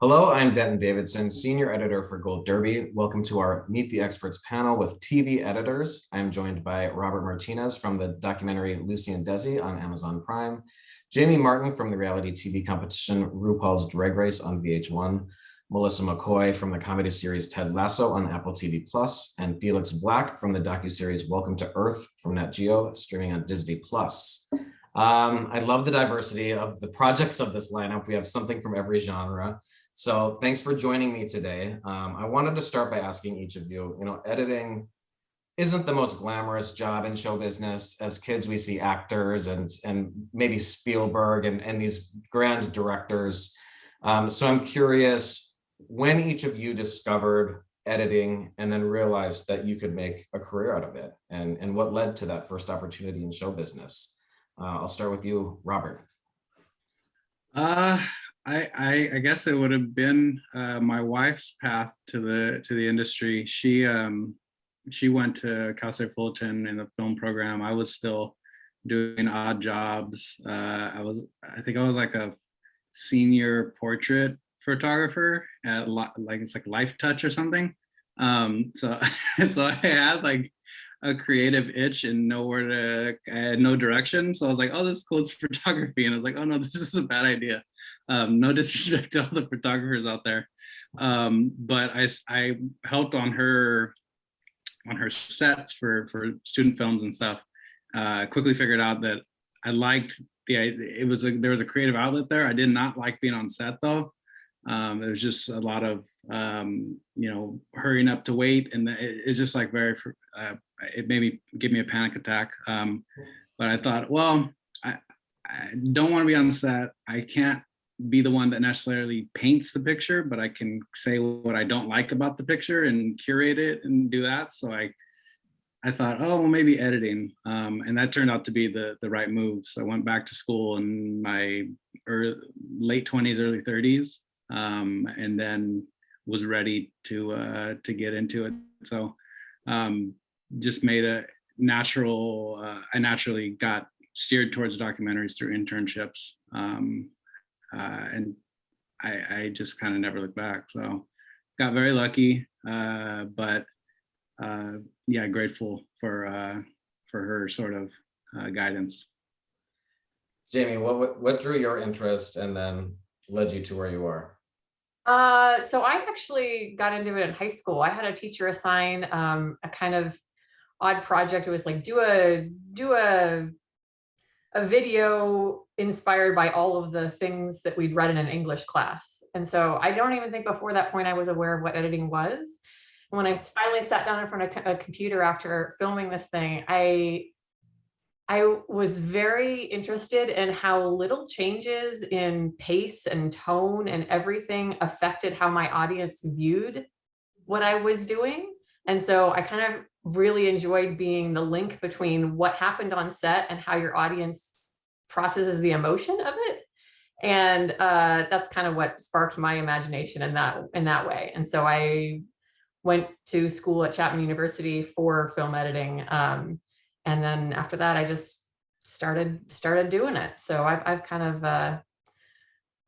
Hello, I'm Denton Davidson, Senior Editor for Gold Derby. Welcome to our Meet the Experts panel with TV editors. I'm joined by Robert Martinez from the documentary Lucy and Desi on Amazon Prime, Jamie Martin from the reality TV competition RuPaul's Drag Race on VH1, Melissa McCoy from the comedy series Ted Lasso on Apple TV+, and Felix Black from the docuseries Welcome to Earth from Nat Geo, streaming on Disney+. I love the diversity of the projects of this lineup. We have something from every genre. So thanks for joining me today. I wanted to start by asking each of you, editing isn't the most glamorous job in show business. As kids, we see actors and maybe Spielberg and these grand directors. So I'm curious, when each of you discovered editing and then realized that you could make a career out of it, and what led to that first opportunity in show business? I'll start with you, Robert. I guess it would have been my wife's path to the industry. She went to Cal State Fullerton in the film program. I was still doing odd jobs. I think I was like a senior portrait photographer at it's like Life Touch or something. So I had like a creative itch and I had no direction. So I was like, oh, this is cool, it's photography. And I was like, oh no, this is a bad idea. No disrespect to all the photographers out there. But I helped on her sets for student films and stuff. Quickly figured out that I liked there was a creative outlet there. I did not like being on set though. It was just a lot of hurrying up to wait, and it's just like it gave me a panic attack. But I thought, well, I don't want to be on set. I can't be the one that necessarily paints the picture, but I can say what I don't like about the picture and curate it and do that. So I thought, oh, well, maybe editing, and that turned out to be the right move. So I went back to school in my late 20s, early 30s. And then was ready to get into it. So just made I naturally got steered towards documentaries through internships. And I just kind of never looked back. So got very lucky, but yeah, grateful for her sort of guidance. Jamie, what drew your interest and then led you to where you are? So I actually got into it in high school. I had a teacher assign a kind of odd project. It was like do a video inspired by all of the things that we'd read in an English class. And so I don't even think before that point I was aware of what editing was. And when I finally sat down in front of a computer after filming this thing, I was very interested in how little changes in pace and tone and everything affected how my audience viewed what I was doing. And so I kind of really enjoyed being the link between what happened on set and how your audience processes the emotion of it. And that's kind of what sparked my imagination in that way. And so I went to school at Chapman University for film editing. And then after that, I just started doing it. So I've kind of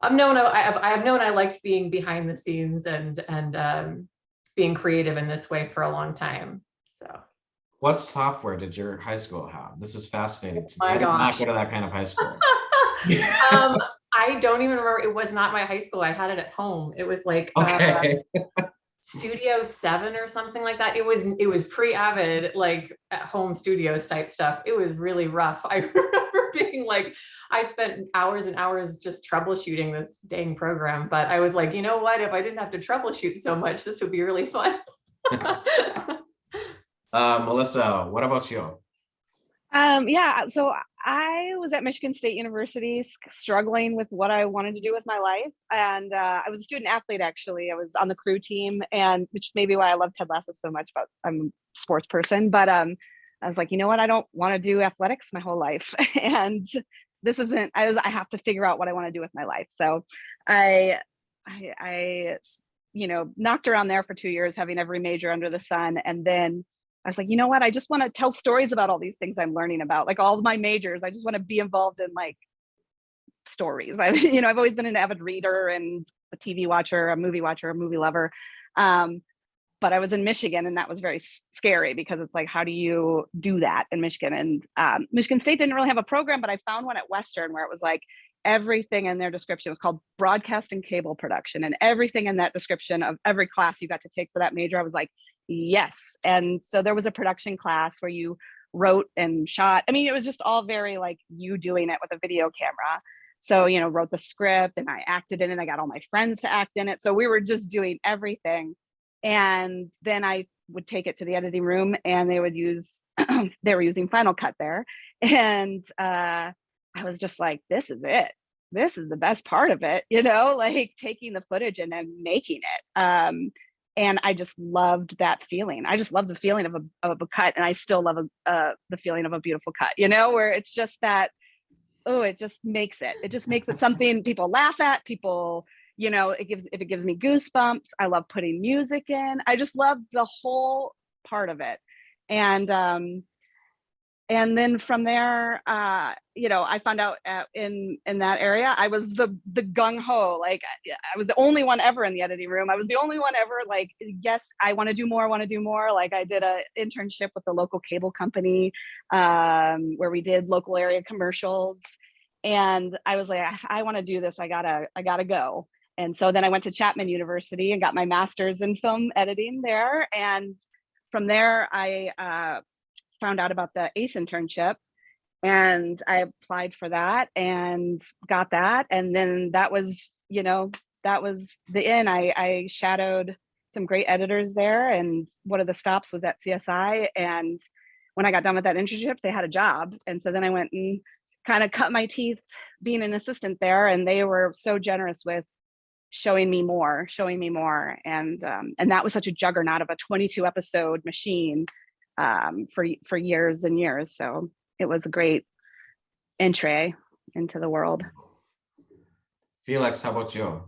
I've known I liked being behind the scenes and being creative in this way for a long time. So what software did your high school have? This is fascinating to me. My I did not gosh. go to that kind of high school. I don't even remember. It was not my high school. I had it at home. It was like Okay. Studio 7 or something like that. It was pre-Avid, like at home studios type stuff. It was really rough. I remember being like, I spent hours and hours just troubleshooting this dang program, but I was like, you know what, if I didn't have to troubleshoot so much, this would be really fun. Melissa, what about you? Yeah, so I was at Michigan State University struggling with what I wanted to do with my life. And I was a student athlete, actually. I was on the crew team, and which is maybe why I love Ted Lasso so much, but I'm a sports person. But I was like, you know what? I don't want to do athletics my whole life. And this isn't, I have to figure out what I want to do with my life. So I knocked around there for 2 years, having every major under the sun. And then I was like, you know what? I just want to tell stories about all these things I'm learning about, like all of my majors. I just want to be involved in like stories. I've always been an avid reader and a TV watcher, a movie lover. But I was in Michigan, and that was very scary because it's like, how do you do that in Michigan? And Michigan State didn't really have a program, but I found one at Western where it was like everything in their description was called broadcast and cable production, and everything in that description of every class you got to take for that major, I was like, yes. And so there was a production class where you wrote and shot. I mean, it was just all very like you doing it with a video camera. So, you know, wrote the script and I acted in it. I got all my friends to act in it. So we were just doing everything. And then I would take it to the editing room, and they would use, they were using Final Cut there. And I was just like, this is it. This is the best part of it, you know, like taking the footage and then making it. And I just loved that feeling. I just love the feeling of a cut. And I still love the feeling of a beautiful cut, you know, where it's just that, oh, it just makes it something people laugh at, people, you know, if it gives me goosebumps. I love putting music in. I just love the whole part of it. And then from there, you know, I found out in that area, I was the gung ho, like I was the only one ever in the editing room. I was the only one ever like, yes, I want to do more. Like I did a internship with a local cable company where we did local area commercials. And I was like, I want to do this. I gotta go. And so then I went to Chapman University and got my master's in film editing there. And from there, I found out about the ACE internship, and I applied for that and got that. And then that was, you know, that was the end. I shadowed some great editors there, and one of the stops was at CSI. And when I got done with that internship, they had a job. And so then I went and kind of cut my teeth being an assistant there. And they were so generous with showing me more. And that was such a juggernaut of a 22 episode machine for years and years. So it was a great entree into the world. Felix, how about you?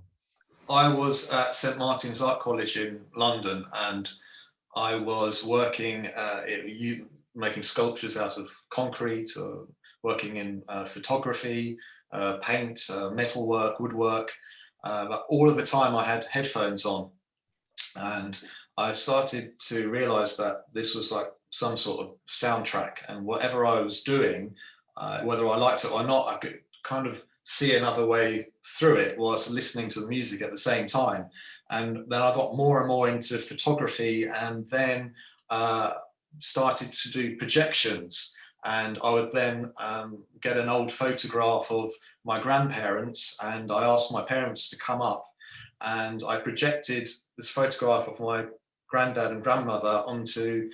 I was at St Martin's Art College in London, and I was working making sculptures out of concrete, working in photography, paint, metalwork, woodwork. But all of the time I had headphones on, and I started to realize that this was like some sort of soundtrack, and whatever I was doing, whether I liked it or not, I could kind of see another way through it whilst listening to the music at the same time. And then I got more and more into photography, and then started to do projections. And I would then get an old photograph of my grandparents, and I asked my parents to come up, and I projected this photograph of my granddad and grandmother onto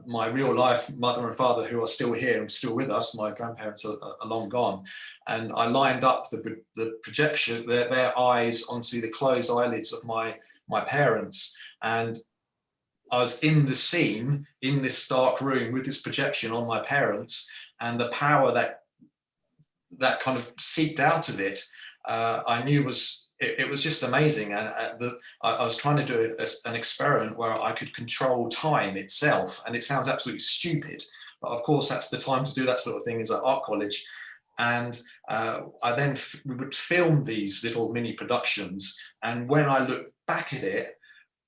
my real life mother and father, who are still here and still with us. My grandparents are long gone. And I lined up the projection, their eyes onto the closed eyelids of my parents. And I was in the scene, in this dark room with this projection on my parents, and the power that kind of seeped out of it, I knew it was just amazing. And I was trying to do an experiment where I could control time itself, and it sounds absolutely stupid, but of course that's the time to do that sort of thing, is at art college. And I then would film these little mini productions, and when I look back at it,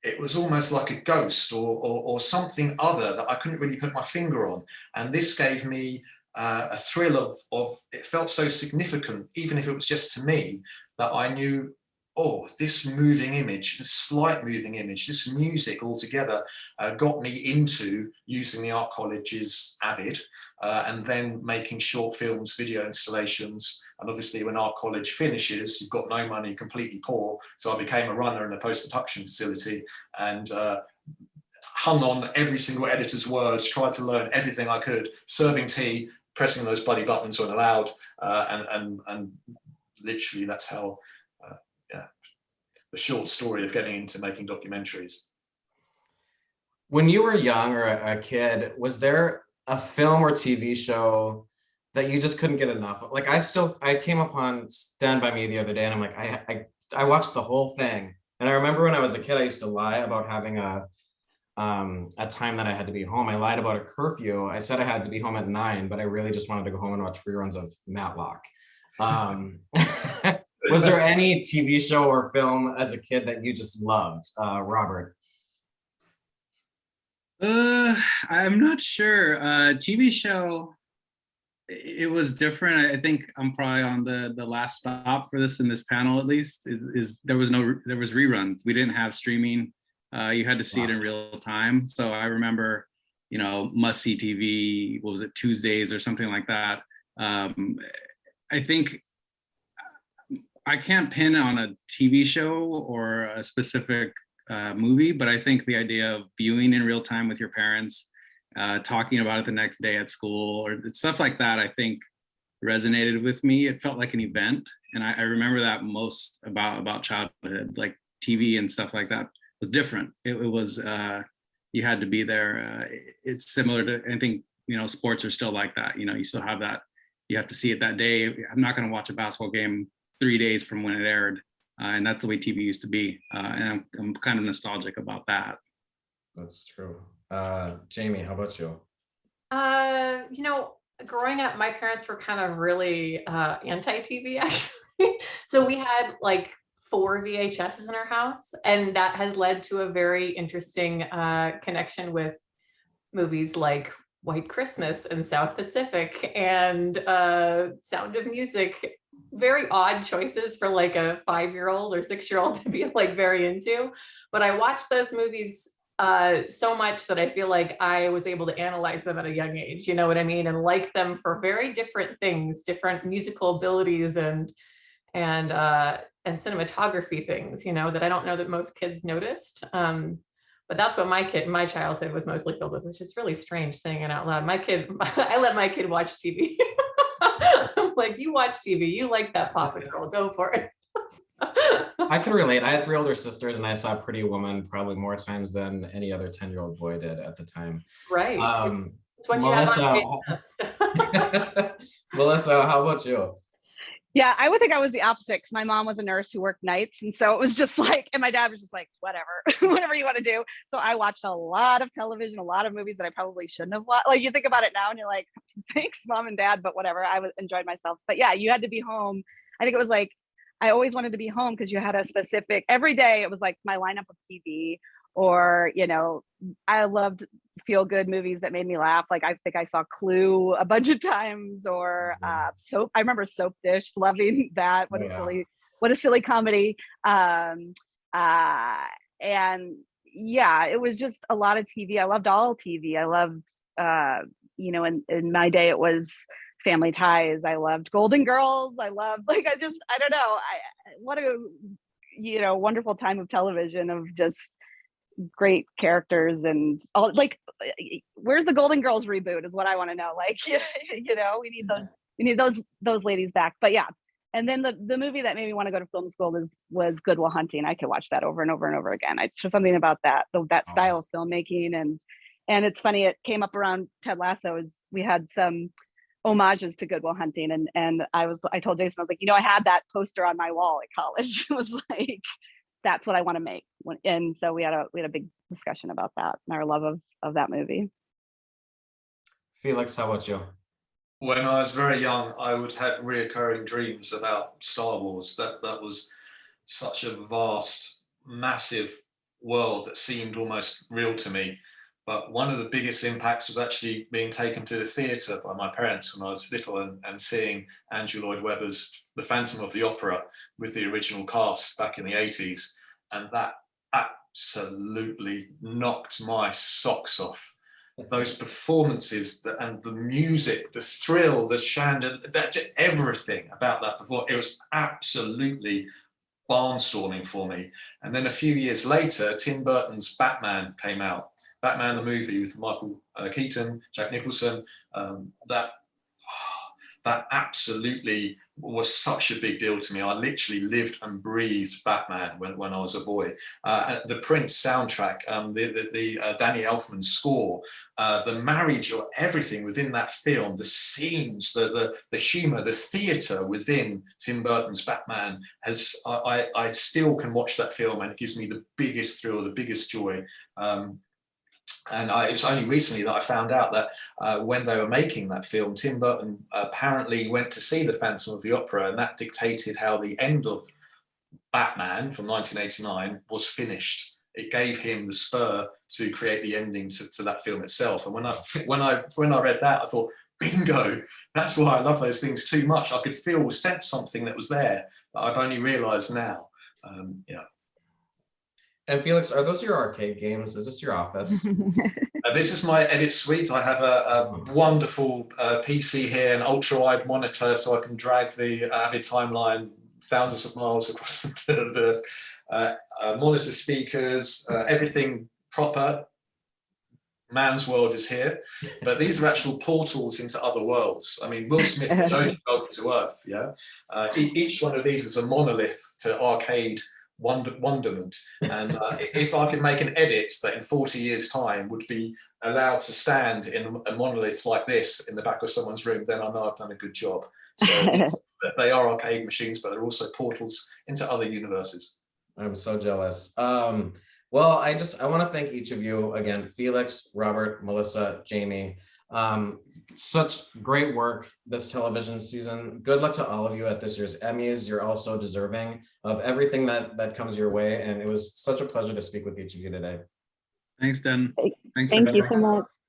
it was almost like a ghost or something other that I couldn't really put my finger on. And this gave me a thrill of it felt so significant, even if it was just to me, that I knew, oh, this moving image, this slight moving image, this music altogether got me into using the art college's Avid, and then making short films, video installations. And obviously when art college finishes, you've got no money, completely poor. So I became a runner in a post-production facility, and hung on every single editor's words, tried to learn everything I could, serving tea, pressing those bloody buttons when allowed, and literally that's how, the short story of getting into making documentaries. When you were young or a kid, was there a film or TV show that you just couldn't get enough of? Like I came upon Stand By Me the other day, and I'm like, I watched the whole thing. And I remember when I was a kid, I used to lie about having a time that I had to be home. I lied about a curfew. I said I had to be home at 9, but I really just wanted to go home and watch reruns of Matlock. Was there any TV show or film as a kid that you just loved, Robert? I'm not sure. TV show, it was different. I think I'm probably on the last stop for this in this panel, at least. Is there was reruns. We didn't have streaming. You had to see it in real time. So I remember, must see TV. What was it, Tuesdays or something like that. I think I can't pin on a TV show or a specific movie, but I think the idea of viewing in real time with your parents, talking about it the next day at school or stuff like that, I think resonated with me. It felt like an event. And I remember that most about childhood, like TV and stuff like that was different. It was, you had to be there. It's similar to, I think, sports are still like that. You still have that, you have to see it that day. I'm not going to watch a basketball game 3 days from when it aired. And that's the way TV used to be. And I'm kind of nostalgic about that. That's true. Jamie, how about you? Growing up, my parents were kind of really anti-TV, actually. So we had like 4 VHSs in our house, and that has led to a very interesting connection with movies like White Christmas and South Pacific and Sound of Music. Very odd choices for like a 5-year-old or 6-year-old to be like very into, but I watched those movies so much that I feel like I was able to analyze them at a young age, you know what I mean, and like them for very different things, different musical abilities and cinematography things, that I don't know that most kids noticed. But that's what my childhood was mostly filled with, which is really strange saying it out loud. I let my kid watch TV. I'm like, you watch TV, you like that Paw Patrol, go for it. I can relate. I had 3 older sisters, and I saw Pretty Woman probably more times than any other 10-year-old boy did at the time. Right. It's what Melissa, you have on Melissa, how about you? Yeah, I would think I was the opposite because my mom was a nurse who worked nights. And so it was just like, and my dad was just like, whatever, whatever you want to do. So I watched a lot of television, a lot of movies that I probably shouldn't have watched. Like you think about it now and you're like, thanks, mom and dad, but whatever, enjoyed myself. But yeah, you had to be home. I think it was like, I always wanted to be home because you had a specific, every day it was like my lineup of TV or, I loved feel good movies that made me laugh. Like I think I saw Clue a bunch of times or Soap. I remember Soap Dish, loving that. What a silly comedy. And yeah, it was just a lot of TV. I loved all TV. I loved, in my day it was Family Ties. I loved Golden Girls. I loved I don't know. What a wonderful time of television of just great characters and all. Like, where's the Golden Girls reboot is what I want to know. Like, we need those ladies back. But yeah, and then the movie that made me want to go to film school was Good Will Hunting. I could watch that over and over and over again. There's something about that style of filmmaking, and it's funny. It came up around Ted Lasso. We had some homages to Good Will Hunting, and I told Jason, I was like, I had that poster on my wall at college. It was like, that's what I want to make. And so we had a big discussion about that and our love of that movie. Felix, how about you? When I was very young, I would have reoccurring dreams about Star Wars. That was such a vast, massive world that seemed almost real to me. But one of the biggest impacts was actually being taken to the theatre by my parents when I was little and seeing Andrew Lloyd Webber's The Phantom of the Opera with the original cast back in the 80s. And that absolutely knocked my socks off. Those performances and the music, the thrill, the chandelier, everything about that performance, it was absolutely barnstorming for me. And then a few years later, Tim Burton's Batman came out. Batman the movie with Michael Keaton, Jack Nicholson, that absolutely was such a big deal to me. I literally lived and breathed Batman when I was a boy. The Prince soundtrack, the Danny Elfman score, the marriage or everything within that film, the scenes, the humor, the theater within Tim Burton's Batman, I still can watch that film and it gives me the biggest thrill, the biggest joy. And it was only recently that I found out that when they were making that film, Tim Burton apparently went to see The Phantom of the Opera, and that dictated how the end of Batman from 1989 was finished. It gave him the spur to create the ending to that film itself. And when I read that, I thought, bingo, that's why I love those things too much. I could sense something that was there that I've only realized now. Yeah. And Felix, are those your arcade games? Is this your office? This is my edit suite. I have a wonderful PC here, an ultra-wide monitor, so I can drag the Avid timeline thousands of miles across the monitor speakers, everything proper. Man's world is here, but these are actual portals into other worlds. I mean, Will Smith was only welcome to Earth, yeah? Each one of these is a monolith to arcade wonderment. And if I could make an edit that in 40 years' time would be allowed to stand in a monolith like this in the back of someone's room, then I know I've done a good job. So they are arcade machines, but they're also portals into other universes. I'm so jealous. Well, I want to thank each of you again, Felix, Robert, Melissa, Jamie. Such great work this television season. Good luck to all of you at this year's Emmys. You're all so deserving of everything that comes your way. And it was such a pleasure to speak with each of you today. Thanks, Den. Thank you so much.